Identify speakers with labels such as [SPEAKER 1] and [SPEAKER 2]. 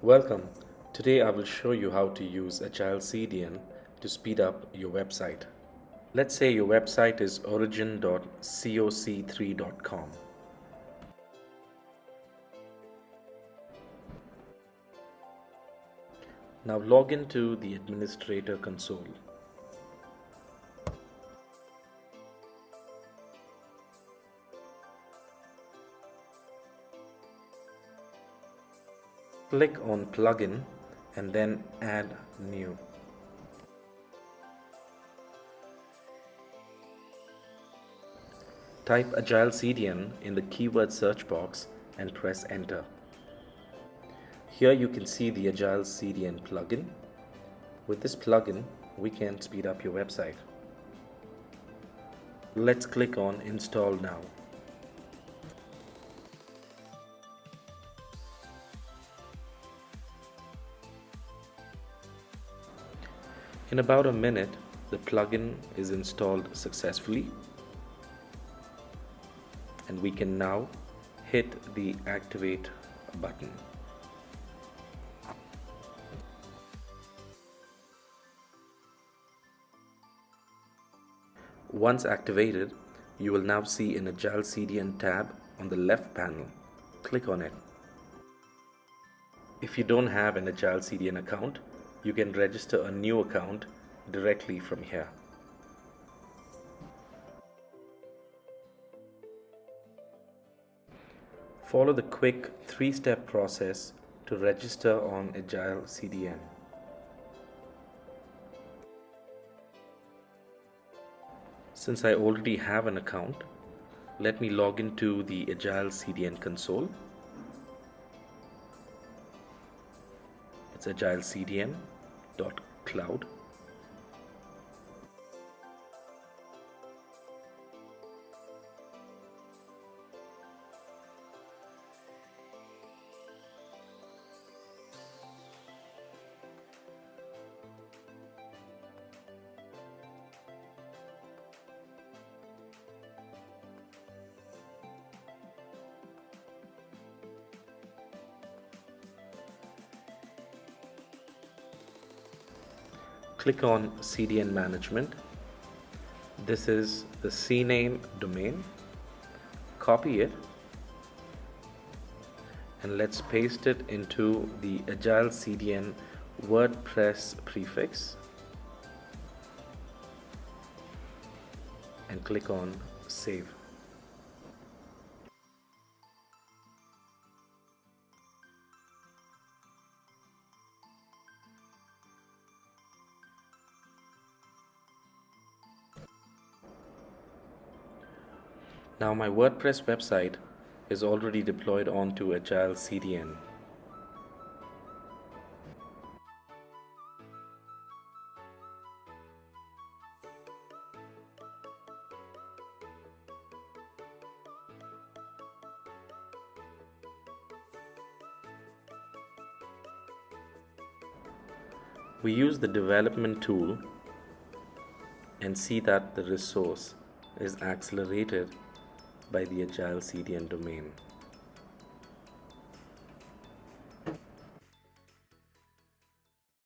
[SPEAKER 1] Welcome. Today I will show you how to use AgileCDN to speed up your website. Let's say your website is origin.coc3.com. Now log into the administrator console. Click on Plugin and then Add New. Type AgileCDN in the keyword search box and press Enter. Here you can see the AgileCDN plugin. With this plugin, we can speed up your website. Let's click on Install Now. In about a minute, the plugin is installed successfully, and we can now hit the Activate button. Once activated, you will now see an AgileCDN tab on the left panel. Click on it. If you don't have an AgileCDN account, you can register a new account directly from here. Follow the quick 3-step process to register on AgileCDN. Since I already have an account, let me log into the AgileCDN console. It's AgileCDN.cloud. Click on CDN Management. This is the CNAME domain. Copy it and let's paste it into the AgileCDN WordPress prefix and click on Save. Now my WordPress website is already deployed onto AgileCDN. We use the development tool and see that the resource is accelerated by the AgileCDN domain.